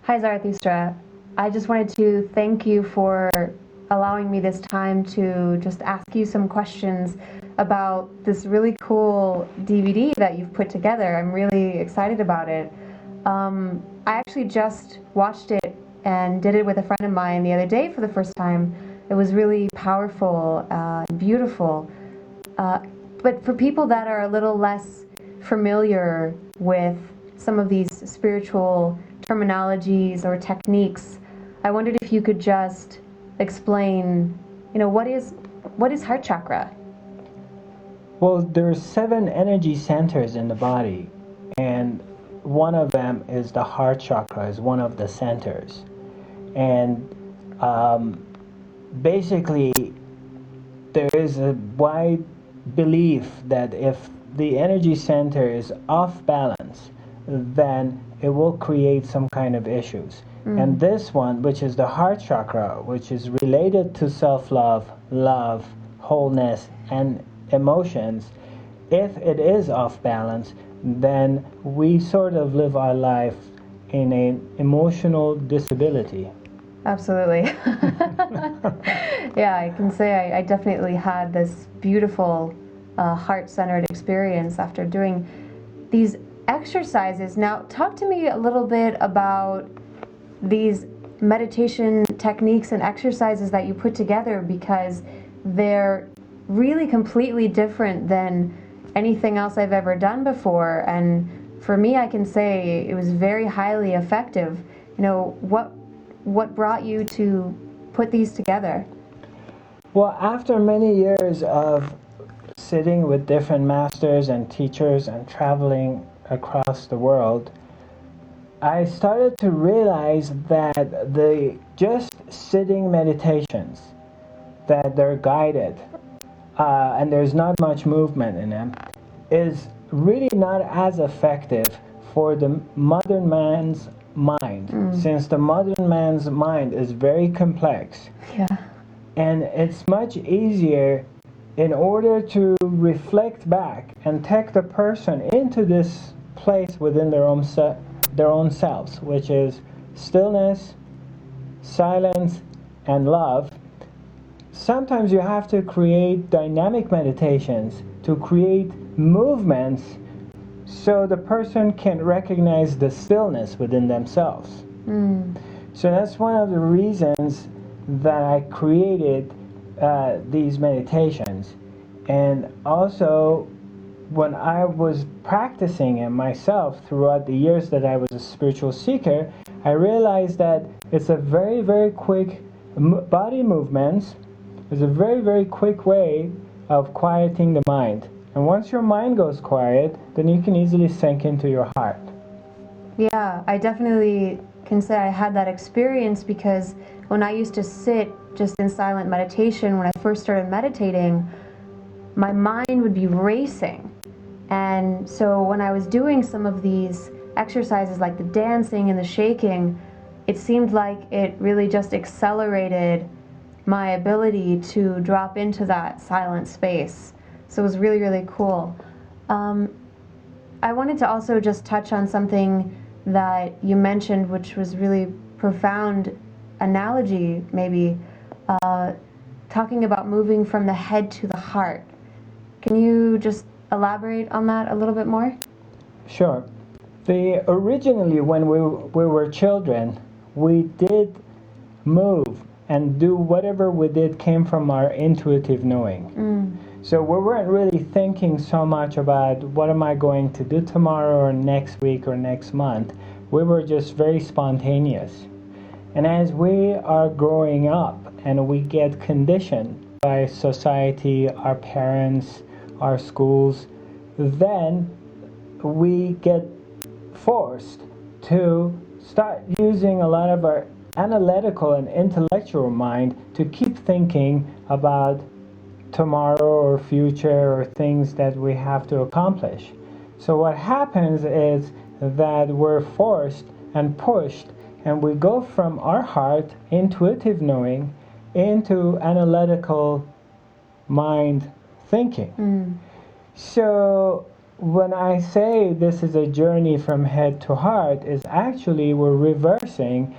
Hi, Zarathustra. I just wanted to thank you for allowing me this time to just ask you some questions about this really cool DVD that you've put together. I'm really excited about it. I actually just watched it and did it with a friend of mine the other day for the first time. It was really powerful, beautiful. But for people that are a little less familiar with some of these spiritual terminologies or techniques, I wondered if you could just explain, what is heart chakra? Well, there's 7 energy centers in the body, and one of them is the heart chakra, is one of the centers. And basically, there is a wide belief that if the energy center is off balance, then it will create some kind of issues. And this one, which is the heart chakra, which is related to self-love, love, wholeness, and emotions, if it is off balance, then we sort of live our life in an emotional disability. Absolutely. Yeah, I can say I definitely had this beautiful heart-centered experience after doing these exercises. Now, talk to me a little bit about these meditation techniques and exercises that you put together, because they're really completely different than anything else I've ever done before. And for me, I can say it was very highly effective. What brought you to put these together? Well, after many years of sitting with different masters and teachers and traveling across the world, I started to realize that the just sitting meditations, that they're guided and there's not much movement in them, is really not as effective for the modern man's mind, since the modern man's mind is very complex. Yeah. And it's much easier, in order to reflect back and take the person into this place within their own selves, which is stillness, silence, and love. Sometimes you have to create dynamic meditations to create movements so the person can recognize the stillness within themselves. So that's one of the reasons that I created these meditations. And also, when I was practicing it myself throughout the years that I was a spiritual seeker, I realized that it's a very, very quick body movements. It's a very, very quick way of quieting the mind. And once your mind goes quiet, then you can easily sink into your heart. Yeah, I definitely can say I had that experience, because when I used to sit just in silent meditation, when I first started meditating, my mind would be racing. And so when I was doing some of these exercises like the dancing and the shaking, it seemed like it really just accelerated my ability to drop into that silent space. So it was really, really cool. I wanted to also just touch on something that you mentioned, which was really profound analogy, maybe, talking about moving from the head to the heart. Can you just elaborate on that a little bit more? Sure. Originally, when we were children, we did move and do whatever we did came from our intuitive knowing. So we weren't really thinking so much about what am I going to do tomorrow or next week or next month. We were just very spontaneous. And as we are growing up and we get conditioned by society, our parents, our schools, then we get forced to start using a lot of our analytical and intellectual mind to keep thinking about tomorrow or future or things that we have to accomplish. So what happens is that we're forced and pushed, and we go from our heart, intuitive knowing, into analytical mind thinking. So when I say this is a journey from head to heart, is actually we're reversing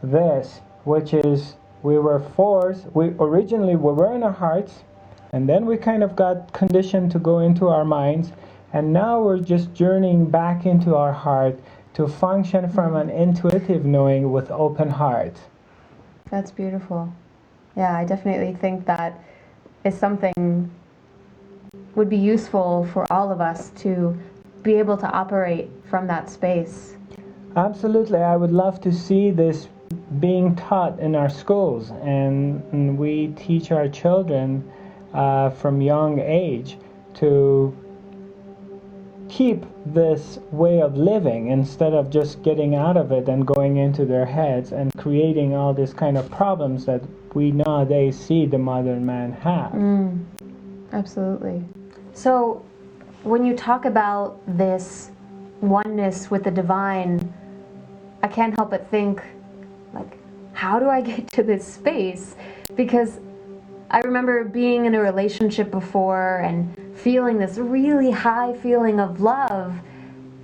this, which is we were forced, we were in our hearts, and then we kind of got conditioned to go into our minds, and now we're just journeying back into our heart to function from an intuitive knowing with open heart. That's beautiful. Yeah, I definitely think that is something would be useful for all of us to be able to operate from that space. Absolutely. I would love to see this being taught in our schools, and we teach our children from young age to keep this way of living instead of just getting out of it and going into their heads and creating all these kind of problems that we nowadays see the modern man have. Absolutely. So when you talk about this oneness with the divine, I can't help but think, like, how do I get to this space? Because I remember being in a relationship before and feeling this really high feeling of love,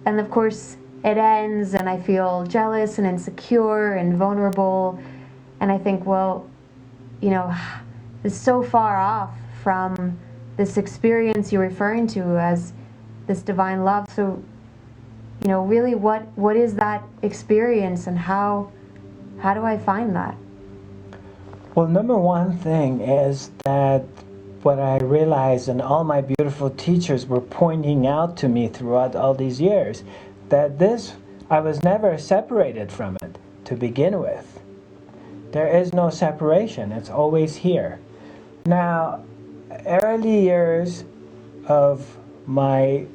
and of course it ends and I feel jealous and insecure and vulnerable, and I think, well, you know, it's so far off from this experience you're referring to as this divine love. So, you know, really what is that experience, and how do I find that? Well, number one thing is that what I realized, and all my beautiful teachers were pointing out to me throughout all these years, that I was never separated from it to begin with. There is no separation. It's always here. Now, early years of my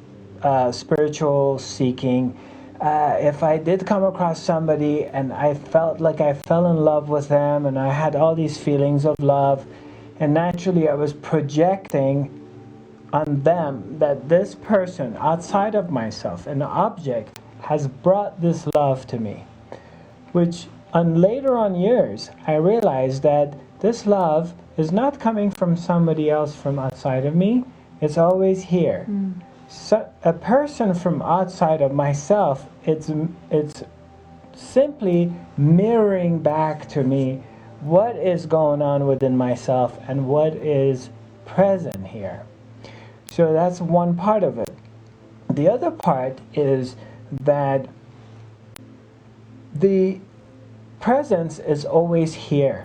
spiritual seeking, if I did come across somebody and I felt like I fell in love with them and I had all these feelings of love, and naturally I was projecting on them that this person outside of myself, an object, has brought this love to me, which on later on years I realized that this love is not coming from somebody else from outside of me. It's always here. So a person from outside of myself, it's simply mirroring back to me what is going on within myself and what is present here. So that's one part of it. The other part is that the presence is always here.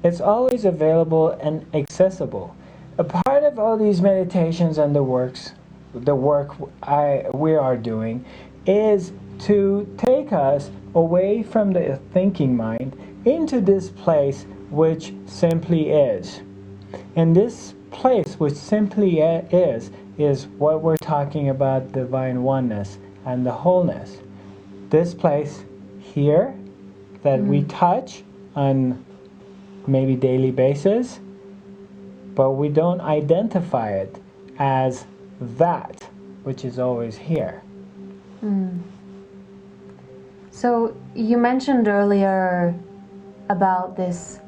It's always available and accessible. A part of all these meditations and the work we are doing is to take us away from the thinking mind into this place which simply is. And this place which simply is what we're talking about, divine oneness and the wholeness. This place here that we touch on maybe daily basis, but we don't identify it as that which is always here. So you mentioned earlier about this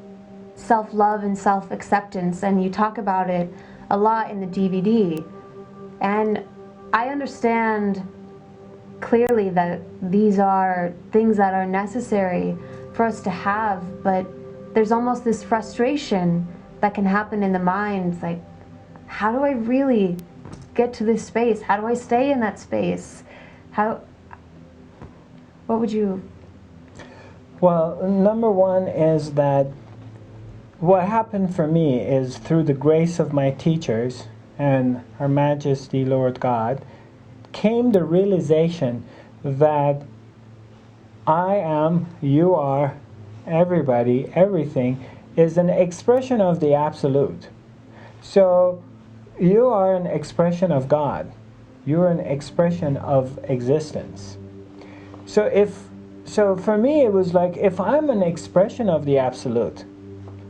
self-love and self-acceptance, and you talk about it a lot in the DVD. And I understand clearly that these are things that are necessary for us to have, but there's almost this frustration that can happen in the mind, like, how do I really get to this space? How do I stay in that space? What would you... Well, number one is that what happened for me is through the grace of my teachers and Her Majesty Lord God came the realization that I am, you are, everybody, everything is an expression of the Absolute. So you are an expression of God. You're an expression of existence. So for me it was like, if I'm an expression of the Absolute,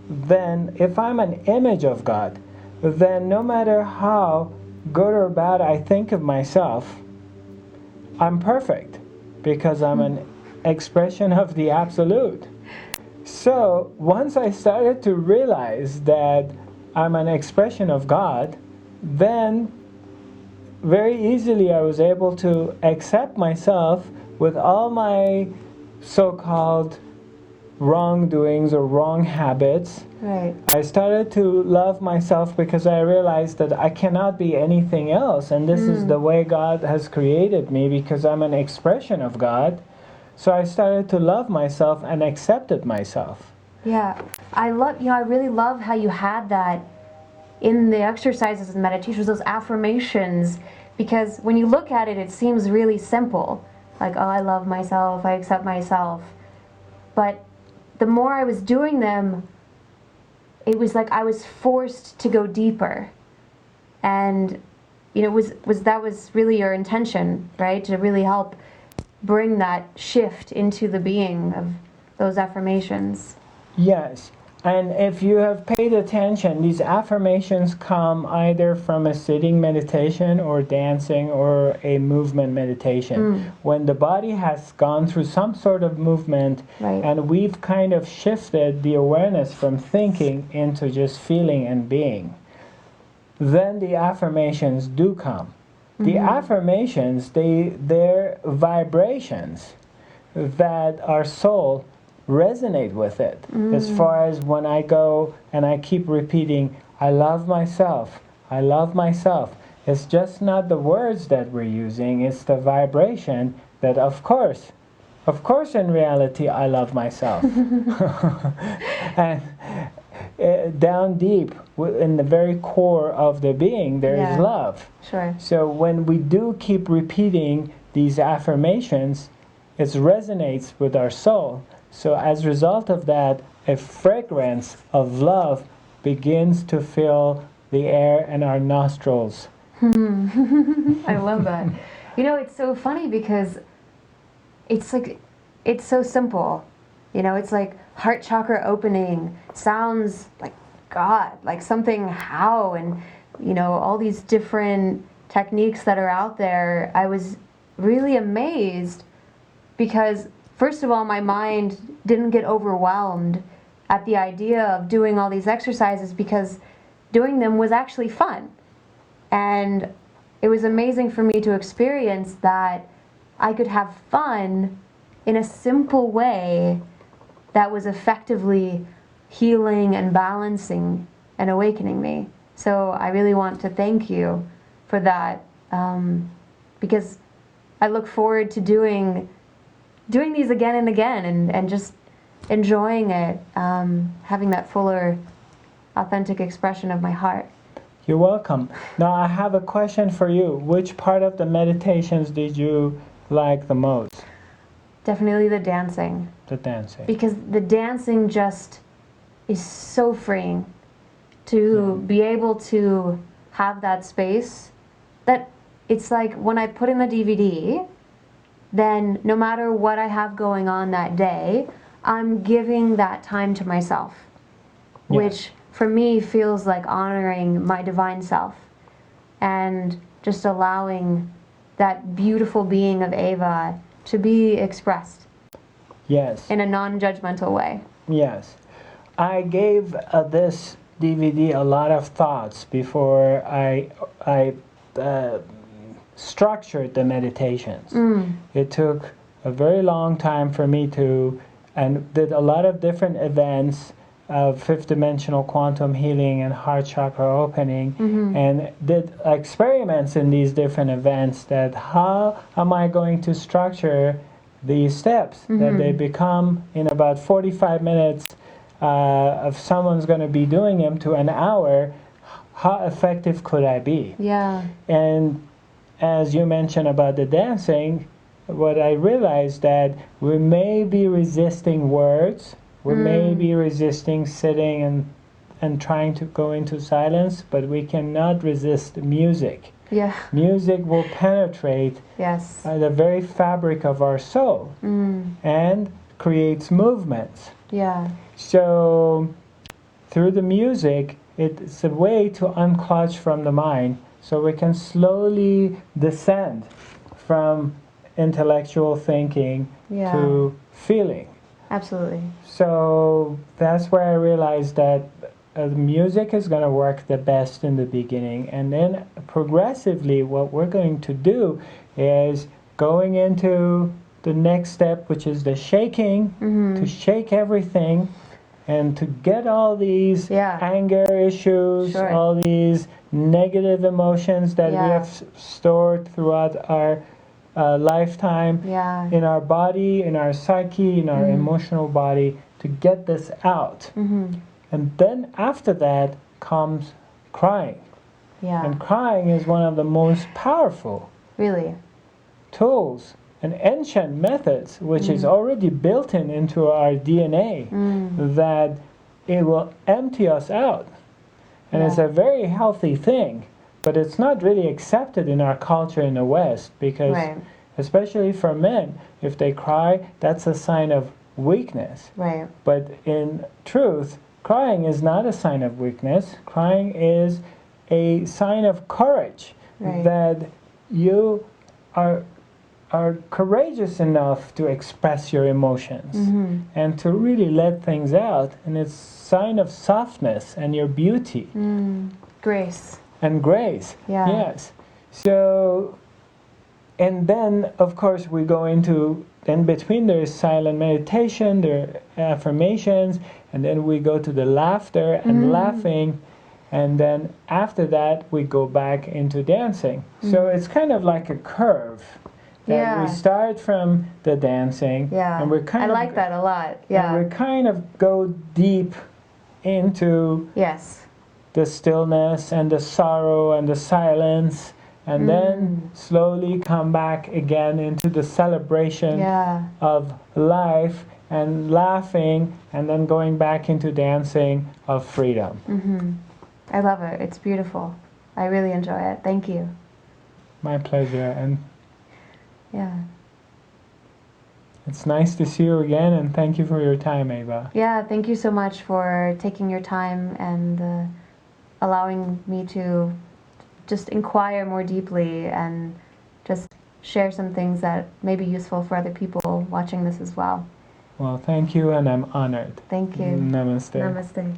then if I'm an image of God, then no matter how good or bad I think of myself, I'm perfect because I'm an expression of the Absolute. So once I started to realize that I'm an expression of God, then very easily I was able to accept myself with all my so-called wrongdoings or wrong habits. Right. I started to love myself because I realized that I cannot be anything else, and this is the way God has created me, because I'm an expression of God. So I started to love myself and accepted myself. Yeah. I really love how you had that in the exercises and meditations, those affirmations, because when you look at it, it seems really simple. Like, oh, I love myself, I accept myself. But the more I was doing them, it was like I was forced to go deeper. And, you know, that was really your intention, right? To really help bring that shift into the being of those affirmations. Yes. And if you have paid attention, these affirmations come either from a sitting meditation or dancing or a movement meditation. When the body has gone through some sort of movement, Right. and we've kind of shifted the awareness from thinking into just feeling and being, then the affirmations do come. The affirmations, they're vibrations that our soul resonate with it. As far as when I go and I keep repeating, I love myself, I love myself. It's just not the words that we're using, it's the vibration that of course in reality I love myself. And down deep in the very core of the being there is love. Sure. So when we do keep repeating these affirmations, it resonates with our soul. So as a result of that, a fragrance of love begins to fill the air in our nostrils. I love that. You know, it's so funny because it's like, it's so simple. You know, it's like heart chakra opening, sounds like God, like something how, and, you know, all these different techniques that are out there. I was really amazed because, first of all, my mind didn't get overwhelmed at the idea of doing all these exercises because doing them was actually fun. And it was amazing for me to experience that I could have fun in a simple way that was effectively healing and balancing and awakening me. So I really want to thank you for that, because I look forward to doing these again and again, and just enjoying it, having that fuller, authentic expression of my heart. You're welcome. Now I have a question for you. Which part of the meditations did you like the most? Definitely the dancing. The dancing. Because the dancing just is so freeing to be able to have that space, that it's like when I put in the DVD, then no matter what I have going on that day, I'm giving that time to myself, which for me feels like honoring my divine self and just allowing that beautiful being of Ava to be expressed. Yes. In a non-judgmental way. Yes. I gave this DVD a lot of thoughts before I structured the meditations. It took a very long time for me to, and did a lot of different events of fifth dimensional quantum healing and heart chakra opening, and did experiments in these different events, that how am I going to structure these steps, that they become in about 45 minutes if someone's going to be doing them to an hour, how effective could I be? Yeah. And as you mentioned about the dancing, what I realized that we may be resisting words, we may be resisting sitting and trying to go into silence, but we cannot resist music. Yeah. Music will penetrate Yes. the very fabric of our soul and creates movements. Yeah. So through the music, it's a way to unclutch from the mind, so we can slowly descend from intellectual thinking to feeling. Absolutely. So that's where I realized that music is going to work the best in the beginning, and then progressively what we're going to do is going into the next step, which is the shaking, to shake everything and to get all these anger issues, all these negative emotions that we have stored throughout our lifetime in our body, in our psyche, in our emotional body, to get this out. And then after that comes crying. And crying is one of the most powerful tools and ancient methods, which is already built into our DNA, that it will empty us out. And it's a very healthy thing, but it's not really accepted in our culture in the West, because especially for men, if they cry, that's a sign of weakness. But in truth, crying is not a sign of weakness. Crying is a sign of courage, that you are courageous enough to express your emotions and to really let things out. And it's a sign of softness and your beauty. Grace. And grace, yes. So, and then, of course, we go into, in between there is silent meditation, there are affirmations, and then we go to the laughter and laughing, and then after that we go back into dancing. So it's kind of like a curve. That we start from the dancing, and we're kind I like that a lot. And we kind of go deep into the stillness and the sorrow and the silence, and then slowly come back again into the celebration of life and laughing, and then going back into dancing of freedom. I love it. It's beautiful. I really enjoy it. Thank you. My pleasure. And it's nice to see you again, and thank you for your time, Ava. Yeah, thank you so much for taking your time and allowing me to just inquire more deeply and just share some things that may be useful for other people watching this as well. Well, thank you, and I'm honored. Thank you. Namaste. Namaste.